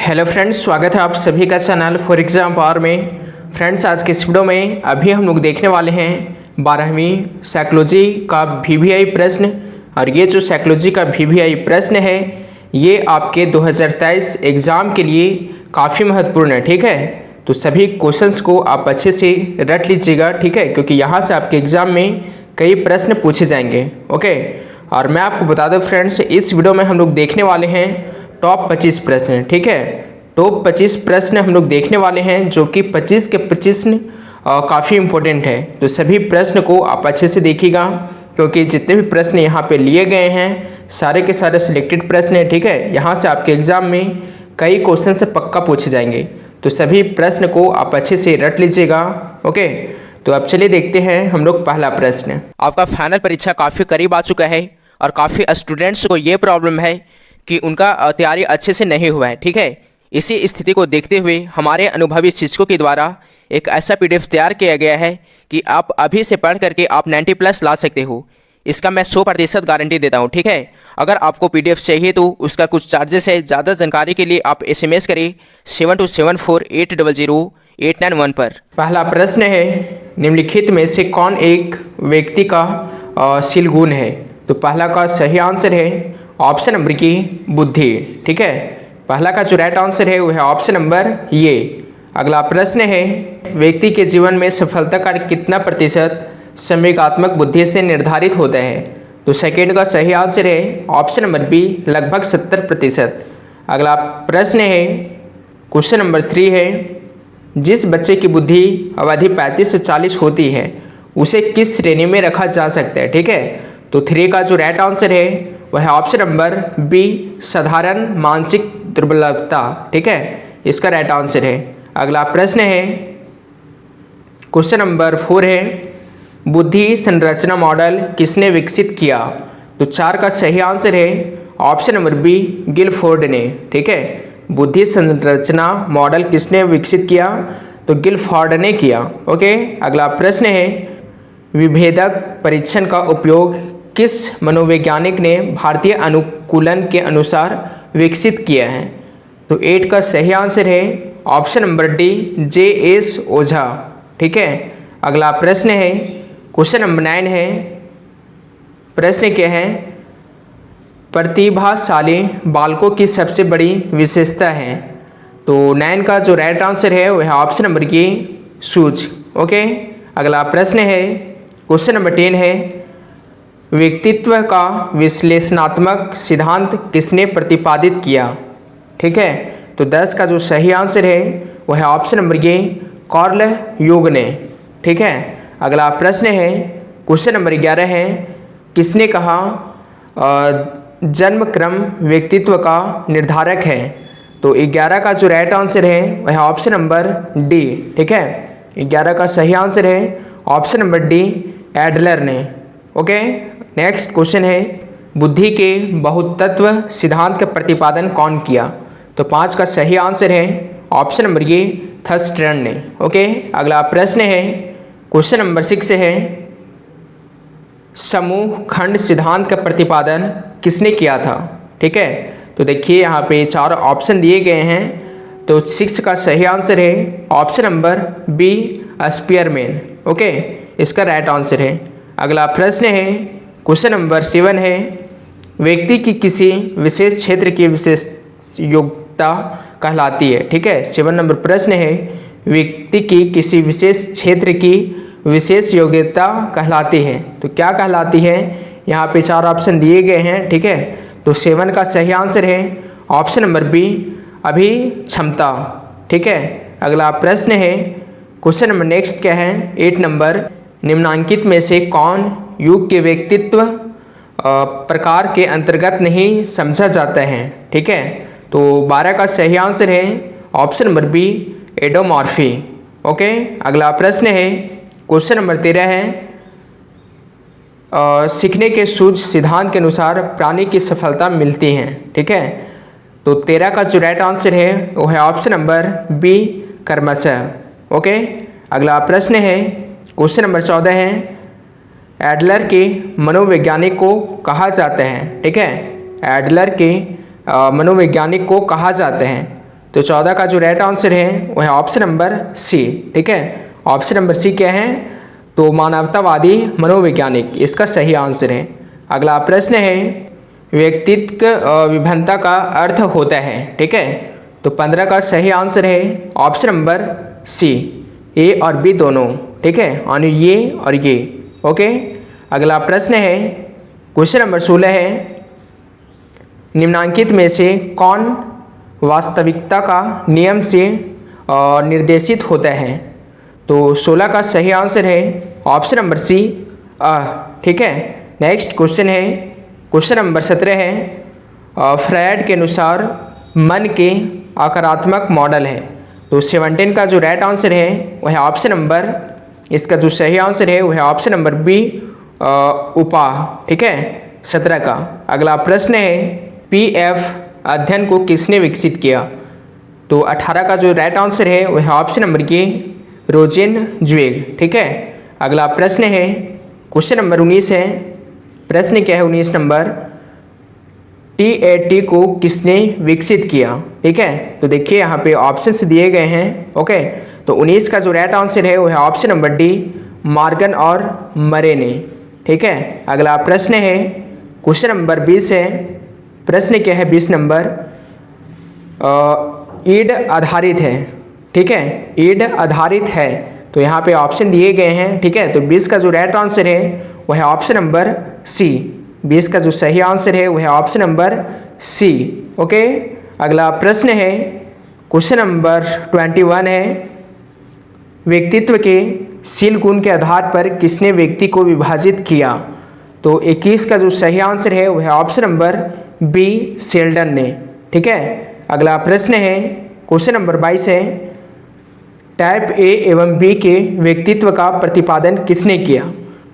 Hello friends, स्वागत है आप सभी का चैनल फॉर एग्जाम पावर में। फ्रेंड्स, आज के इस वीडियो में अभी हम लोग देखने वाले हैं 12वीं साइकोलॉजी का वीवीआई प्रश्न। और ये जो साइकोलॉजी का वीवीआई प्रश्न है ये आपके 2023 एग्ज़ाम के लिए काफ़ी महत्वपूर्ण है। ठीक है, तो सभी क्वेश्चंस को आप अच्छे से रट लीजिएगा। ठीक है, क्योंकि यहाँ से आपके एग्ज़ाम में कई प्रश्न पूछे जाएंगे। ओके, और मैं आपको बता दूँ फ्रेंड्स, इस वीडियो में हम लोग देखने वाले हैं टॉप 25 प्रश्न। ठीक है, टॉप 25 प्रश्न हम लोग देखने वाले हैं जो कि 25 के 25 काफ़ी इम्पोर्टेंट है। तो सभी प्रश्न को आप अच्छे से देखिएगा, क्योंकि जितने भी प्रश्न यहाँ पे लिए गए हैं सारे के सारे सिलेक्टेड प्रश्न हैं। ठीक है, यहाँ से आपके एग्ज़ाम में कई क्वेश्चन से पक्का पूछे जाएंगे, तो सभी प्रश्न को आप अच्छे से रट लीजिएगा। ओके, तो अब चलिए देखते हैं हम लोग पहला प्रश्न। आपका फाइनल परीक्षा काफ़ी करीब आ चुका है और काफ़ी स्टूडेंट्स को ये प्रॉब्लम है कि उनका तैयारी अच्छे से नहीं हुआ है। ठीक है, इसी स्थिति को देखते हुए हमारे अनुभवी शिक्षकों के द्वारा एक ऐसा पीडीएफ तैयार किया गया है कि आप अभी से पढ़ करके आप 90+ ला सकते हो। इसका मैं 100% गारंटी देता हूँ। ठीक है, अगर आपको पीडीएफ चाहिए तो उसका कुछ चार्जेस है। ज़्यादा जानकारी के लिए आप SMS करें 7274800891 पर। पहला प्रश्न है, निम्नलिखित में से कौन एक व्यक्ति का शील गुण है? तो पहला का सही आंसर है ऑप्शन नंबर की बुद्धि। ठीक है, पहला का जो राइट आंसर है वो है ऑप्शन नंबर ये। अगला प्रश्न है, व्यक्ति के जीवन में सफलता का कितना प्रतिशत संवेगात्मक बुद्धि से निर्धारित होता है? तो सेकेंड का सही आंसर है ऑप्शन नंबर बी, लगभग 70%। अगला प्रश्न है, क्वेश्चन नंबर 3 है, जिस बच्चे की बुद्धि अवधि 35 से 40 होती है उसे किस श्रेणी में रखा जा सकता है? ठीक है, तो 3 का जो राइट आंसर है वह है ऑप्शन नंबर बी, साधारण मानसिक दुर्बलता। ठीक है, इसका राइट आंसर है। अगला प्रश्न है, क्वेश्चन नंबर 4 है, बुद्धि संरचना मॉडल किसने विकसित किया? तो 4 का सही आंसर है ऑप्शन नंबर बी, गिलफोर्ड ने। ठीक है, बुद्धि संरचना मॉडल किसने विकसित किया? तो गिलफोर्ड ने किया। ओके, अगला प्रश्न है, विभेदक परीक्षण का उपयोग किस मनोवैज्ञानिक ने भारतीय अनुकूलन के अनुसार विकसित किया है? तो 8 का सही आंसर है ऑप्शन नंबर डी, JS ओझा। ठीक है, अगला प्रश्न है, क्वेश्चन नंबर 9 है, प्रश्न क्या है, प्रतिभाशाली बालकों की सबसे बड़ी विशेषता है? तो 9 का जो राइट आंसर है वह है ऑप्शन नंबर की सूझ। ओके, अगला प्रश्न है, क्वेश्चन नंबर 10 है, व्यक्तित्व का विश्लेषणात्मक सिद्धांत किसने प्रतिपादित किया? ठीक है, तो 10 का जो सही आंसर है वह है option number A, Carl Jung ने। ठीक है, अगला प्रश्न है, क्वेश्चन नंबर 11 है, किसने कहा जन्म क्रम व्यक्तित्व का निर्धारक है? तो 11 का जो राइट आंसर है वह है ऑप्शन नंबर डी। ठीक है, 11 का सही आंसर है ऑप्शन नंबर डी, एडलर ने। ओके, नेक्स्ट क्वेश्चन है, बुद्धि के बहुतत्व सिद्धांत का प्रतिपादन कौन किया? तो 5 का सही आंसर है ऑप्शन नंबर ए, थर्स्टन ने। ओके, अगला प्रश्न है, क्वेश्चन नंबर 6 है, समूह खंड सिद्धांत का प्रतिपादन किसने किया था? ठीक है, तो देखिए यहाँ पे 4 ऑप्शन दिए गए हैं, तो 6 का सही आंसर है option number B, Spearman. Okay, इसका राइट आंसर है। अगला प्रश्न है, क्वेश्चन नंबर 7 है, व्यक्ति की किसी विशेष क्षेत्र की विशेष योग्यता कहलाती है? ठीक है, 7 नंबर प्रश्न है, व्यक्ति की किसी विशेष क्षेत्र की विशेष योग्यता कहलाती है? तो क्या कहलाती है? यहाँ पे 4 ऑप्शन दिए गए हैं। ठीक है, तो 7 का सही आंसर है ऑप्शन नंबर बी, अभिक्षमता। ठीक है, अगला प्रश्न है, क्वेश्चन नंबर नेक्स्ट क्या है, 8 नंबर, निम्नांकित में से कौन युग के व्यक्तित्व प्रकार के अंतर्गत नहीं समझा जाता है? ठीक है, तो 12 का सही आंसर है ऑप्शन नंबर बी, एडोमॉर्फी। ओके, अगला प्रश्न है, क्वेश्चन नंबर 13 है, सीखने के सूझ सिद्धांत के अनुसार प्राणी की सफलता मिलती है? ठीक है, तो 13 का जो राइट आंसर है वो है ऑप्शन नंबर बी, कर्मशः। ओके, अगला प्रश्न है, क्वेश्चन नंबर 14 है, एडलर के मनोवैज्ञानिक को कहा जाता है? ठीक है, एडलर के मनोवैज्ञानिक को कहा जाता है? तो 14 का जो राइट आंसर है वो है ऑप्शन नंबर सी। ठीक है, ऑप्शन नंबर सी क्या है? तो मानवतावादी मनोवैज्ञानिक इसका सही आंसर है। अगला प्रश्न है व्यक्तित्व विभिन्नता का अर्थ होता है। ठीक है, तो 15 का सही आंसर है ऑप्शन नंबर सी, ए और बी दोनों। ठीक है, यानी ये और ये। ओके, अगला प्रश्न है क्वेश्चन नंबर 16 है निम्नांकित में से कौन वास्तविकता का नियम से निर्देशित होता है? तो 16 का सही आंसर है ऑप्शन नंबर सी, ठीक है। नेक्स्ट क्वेश्चन है क्वेश्चन नंबर 17 है फ्रायड के अनुसार मन के आकारात्मक मॉडल है। तो 17 का जो राइट आंसर है वह है ऑप्शन नंबर, इसका जो सही आंसर है वह है ऑप्शन नंबर बी, उपाह। ठीक है, 17 का। अगला प्रश्न है पीएफ अध्ययन को किसने विकसित किया? तो 18 का जो राइट आंसर है वह है ऑप्शन नंबर ए, रोजेनज्वेग। ठीक है, अगला प्रश्न है क्वेश्चन नंबर 19 है। प्रश्न क्या है 19 नंबर, TAT को किसने विकसित किया? ठीक है, तो देखिए यहाँ पे ऑप्शंस दिए गए हैं। ओके, तो 19 का जो राइट आंसर है वो है ऑप्शन नंबर डी, मॉर्गन और मरे ने। ठीक है, अगला प्रश्न है क्वेश्चन नंबर 20 है। प्रश्न क्या है 20 नंबर, ईड आधारित है। ठीक है, ईड आधारित है, तो यहाँ पे ऑप्शन दिए गए हैं। ठीक है, तो 20 का जो राइट आंसर है वह है ऑप्शन नंबर सी। 20 का जो सही आंसर है वह है ऑप्शन नंबर सी। ओके, अगला प्रश्न है क्वेश्चन नंबर 21 है व्यक्तित्व के शील गुण के आधार पर किसने व्यक्ति को विभाजित किया? तो 21 का जो सही आंसर है वह है ऑप्शन नंबर बी, शेल्डन ने। ठीक है, अगला प्रश्न है क्वेश्चन नंबर 22 है टाइप ए एवं बी के व्यक्तित्व का प्रतिपादन किसने किया?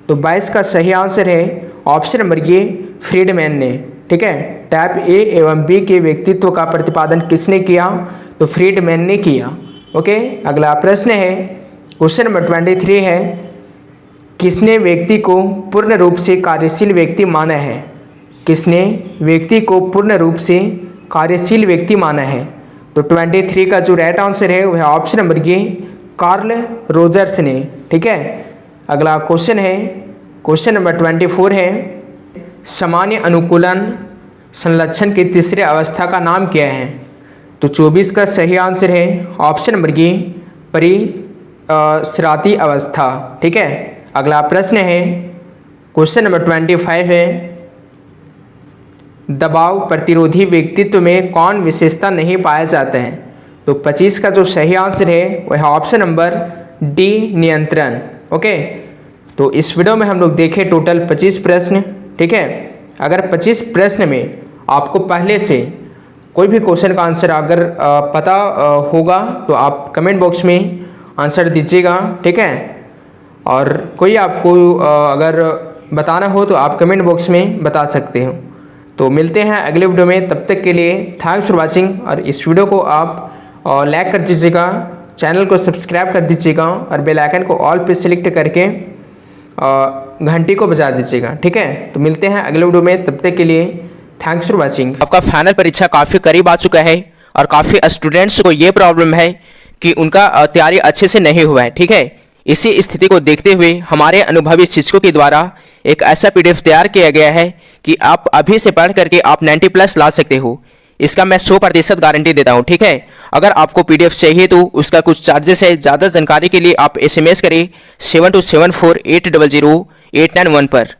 तो 22 का सही आंसर है ऑप्शन नंबर ए, फ्रीडमैन ने। ठीक है, टाइप ए एवं बी के व्यक्तित्व का प्रतिपादन किसने किया? तो फ्रीडमैन ने किया। ओके, अगला प्रश्न है क्वेश्चन नंबर 23 है किसने व्यक्ति को पूर्ण रूप से कार्यशील व्यक्ति माना है? किसने व्यक्ति को पूर्ण रूप से कार्यशील व्यक्ति माना है? तो 23 का जो राइट आंसर है वह option number A, Carl Rogers ने। ठीक है, अगला क्वेश्चन है क्वेश्चन नंबर 24 है सामान्य अनुकूलन संलक्षण की तीसरी अवस्था का नाम क्या है? तो 24 का सही आंसर है ऑप्शन नंबर ए, परिसराती अवस्था। ठीक है, अगला प्रश्न है क्वेश्चन नंबर 25 है दबाव प्रतिरोधी व्यक्तित्व में कौन विशेषता नहीं पाया जाता है? तो 25 का जो सही आंसर है वह है ऑप्शन नंबर डी, नियंत्रण। ओके, तो इस वीडियो में हम लोग देखे टोटल 25 प्रश्न। ठीक है, अगर 25 प्रश्न में आपको पहले से कोई भी क्वेश्चन का आंसर अगर पता होगा तो आप कमेंट बॉक्स में आंसर दीजिएगा। ठीक है, और कोई आपको अगर बताना हो तो आप कमेंट बॉक्स में बता सकते हो। तो मिलते हैं अगले वीडियो में, तब तक के लिए थैंक्स फॉर वाचिंग। और इस वीडियो को आप लाइक कर दीजिएगा, चैनल को सब्सक्राइब कर दीजिएगा और बेल आइकन को ऑल पे सिलेक्ट करके घंटी को बजा दीजिएगा। ठीक है, तो मिलते हैं अगले वीडियो में, तब तक के लिए थैंक्स फॉर वाचिंग। आपका फाइनल परीक्षा काफ़ी करीब आ चुका है और काफ़ी स्टूडेंट्स को ये प्रॉब्लम है कि उनका तैयारी अच्छे से नहीं हुआ है। ठीक है, इसी स्थिति को देखते हुए हमारे अनुभवी शिक्षकों के द्वारा एक ऐसा PDF तैयार किया गया है कि आप अभी से पढ़ करके आप 90+ ला सकते हो। इसका मैं 100% गारंटी देता हूँ। ठीक है, अगर आपको PDF चाहिए तो उसका कुछ चार्जेस है। ज़्यादा जानकारी के लिए आप SMS करें 7274800891 पर।